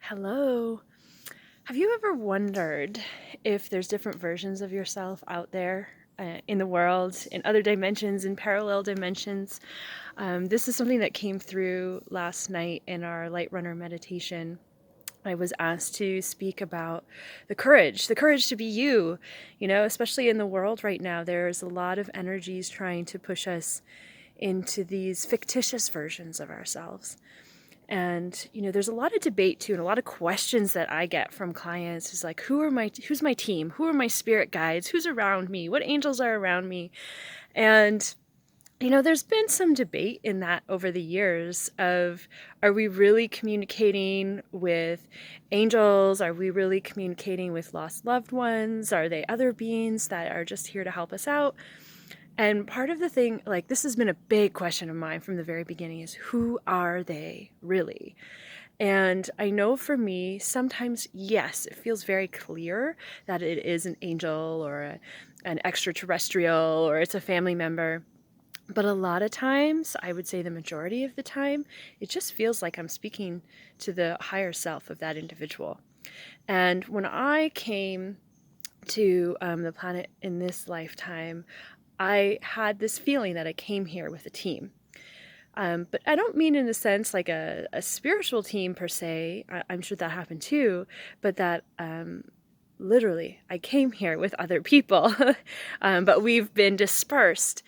Hello. Have you ever wondered if there's different versions of yourself out there in the world, in other dimensions, in parallel dimensions? This is something that came through last night in our Light Runner meditation. I was asked to speak about the courage to be you. Especially in the world right now, there's a lot of energies trying to push us into these fictitious versions of ourselves. And there's a lot of debate too, and a lot of questions that I get from clients is like, who's my team? Who are my spirit guides? Who's around me? What angels are around me? And there's been some debate in that over the years of, are we really communicating with angels? Are we really communicating with lost loved ones? Are they other beings that are just here to help us out? And part of the thing, like, this has been a big question of mine from the very beginning, is who are they really? And I know for me, sometimes, yes, it feels very clear that it is an angel or an extraterrestrial or it's a family member. But a lot of times, I would say the majority of the time, it just feels like I'm speaking to the higher self of that individual. And when I came to the planet in this lifetime, I had this feeling that I came here with a team. But I don't mean in a sense like a spiritual team per se. I'm sure that happened too, but that literally I came here with other people, but we've been dispersed.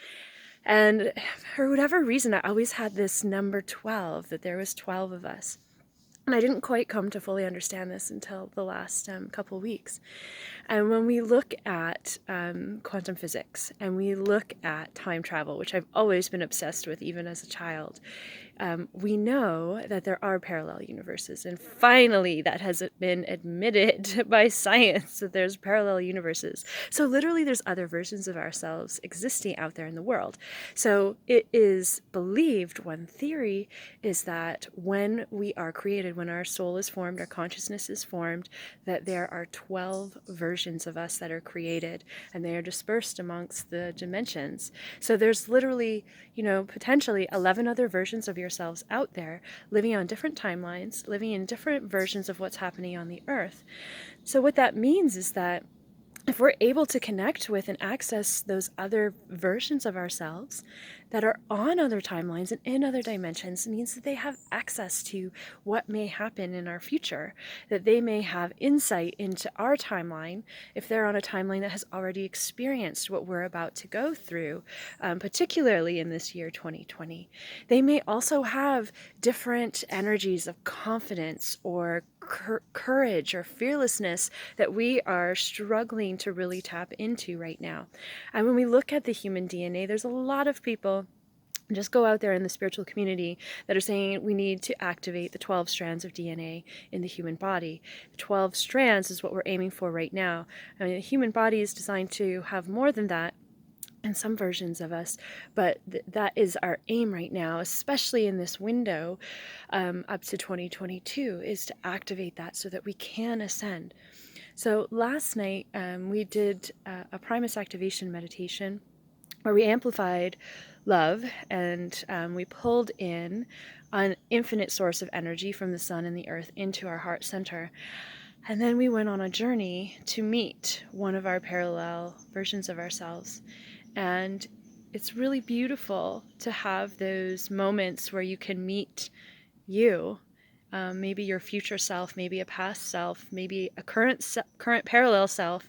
And for whatever reason, I always had this number 12, that there was 12 of us. And I didn't quite come to fully understand this until the last couple weeks. And when we look at quantum physics and we look at time travel, which I've always been obsessed with even as a child, we know that there are parallel universes. And finally, that has been admitted by science, that there's parallel universes. So literally, there's other versions of ourselves existing out there in the world. So it is believed, one theory is that when we are created, when our soul is formed, our consciousness is formed, that there are 12 versions of us that are created, and they are dispersed amongst the dimensions. So there's literally, potentially 11 other versions of yourselves out there living on different timelines, living in different versions of what's happening on the earth. So what that means is that if we're able to connect with and access those other versions of ourselves that are on other timelines and in other dimensions, it means that they have access to what may happen in our future, that they may have insight into our timeline if they're on a timeline that has already experienced what we're about to go through, particularly in this year 2020. They may also have different energies of confidence or courage or fearlessness that we are struggling to really tap into right now. And when we look at the human DNA, there's a lot of people, just go out there in the spiritual community, that are saying we need to activate the 12 strands of DNA in the human body. The 12 strands is what we're aiming for right now. I mean, the human body is designed to have more than that in some versions of us, but that is our aim right now, especially in this window up to 2022, is to activate that so that we can ascend. So last night we did a Primus activation meditation where we amplified love, and we pulled in an infinite source of energy from the sun and the earth into our heart center. And then we went on a journey to meet one of our parallel versions of ourselves. And it's really beautiful to have those moments where you can meet you, maybe your future self, maybe a past self, maybe a current parallel self,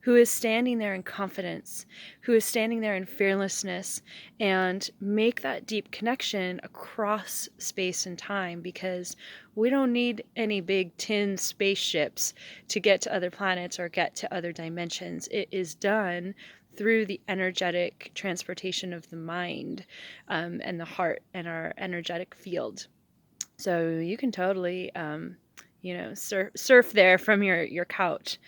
who is standing there in confidence, who is standing there in fearlessness, and make that deep connection across space and time, because we don't need any big tin spaceships to get to other planets or get to other dimensions. It is done through the energetic transportation of the mind and the heart and our energetic field. So you can totally, surf there from your couch.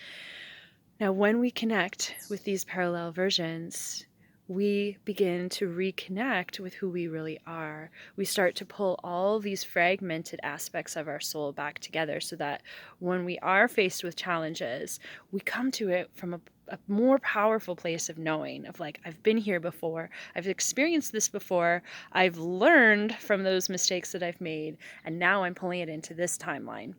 Now, when we connect with these parallel versions, we begin to reconnect with who we really are. We start to pull all these fragmented aspects of our soul back together so that when we are faced with challenges, we come to it from a more powerful place of knowing, of like, I've been here before, I've experienced this before, I've learned from those mistakes that I've made, and now I'm pulling it into this timeline.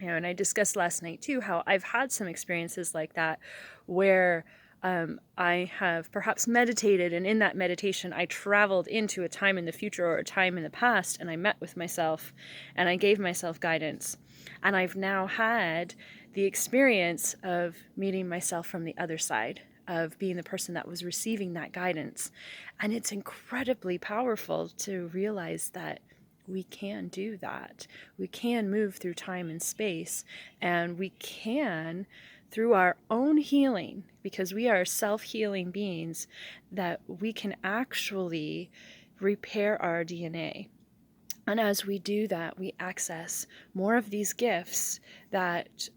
And I discussed last night too how I've had some experiences like that where I have perhaps meditated, and in that meditation I traveled into a time in the future or a time in the past, and I met with myself and I gave myself guidance. And I've now had the experience of meeting myself from the other side, of being the person that was receiving that guidance. And it's incredibly powerful to realize that we can do that. We can move through time and space, and we can, through our own healing, because we are self-healing beings, that we can actually repair our DNA. And as we do that, we access more of these gifts that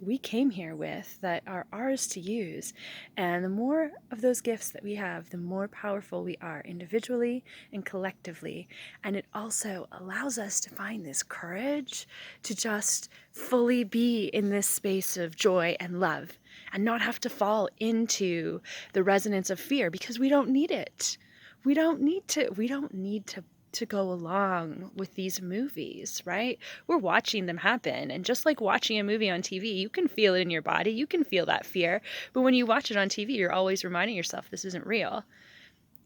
we came here with, that are ours to use. And the more of those gifts that we have, the more powerful we are individually and collectively. And it also allows us to find this courage to just fully be in this space of joy and love, and not have to fall into the resonance of fear, because we don't need it. We don't need to go along with these movies, right? We're watching them happen. And just like watching a movie on TV, you can feel it in your body. You can feel that fear. But when you watch it on TV, you're always reminding yourself, this isn't real.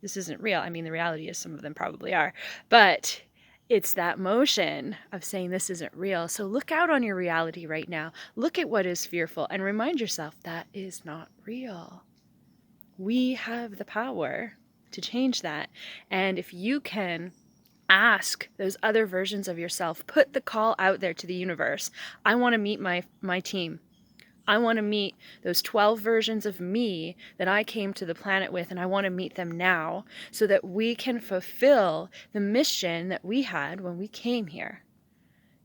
This isn't real. I mean, the reality is some of them probably are. But it's that motion of saying this isn't real. So look out on your reality right now. Look at what is fearful and remind yourself that is not real. We have the power to change that. And if you can ask those other versions of yourself, put the call out there to the universe. I want to meet my team. I want to meet those 12 versions of me that I came to the planet with, and I want to meet them now so that we can fulfill the mission that we had when we came here.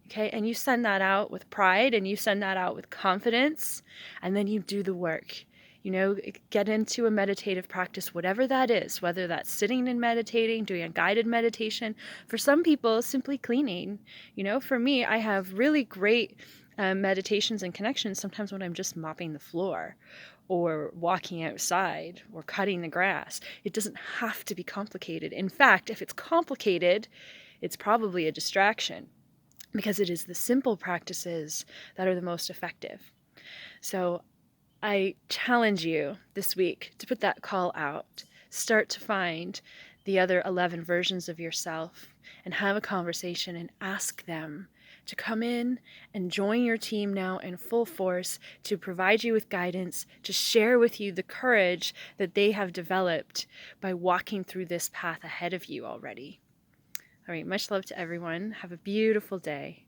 Okay, and you send that out with pride, and you send that out with confidence, and then you do the work. You know, get into a meditative practice, whatever that is, whether that's sitting and meditating, doing a guided meditation. For some people, simply cleaning. You know, for me, I have really great meditations and connections sometimes when I'm just mopping the floor or walking outside or cutting the grass. It doesn't have to be complicated. In fact, if it's complicated, it's probably a distraction, because it is the simple practices that are the most effective. So I challenge you this week to put that call out. Start to find the other 11 versions of yourself and have a conversation and ask them to come in and join your team now in full force, to provide you with guidance, to share with you the courage that they have developed by walking through this path ahead of you already. All right, much love to everyone. Have a beautiful day.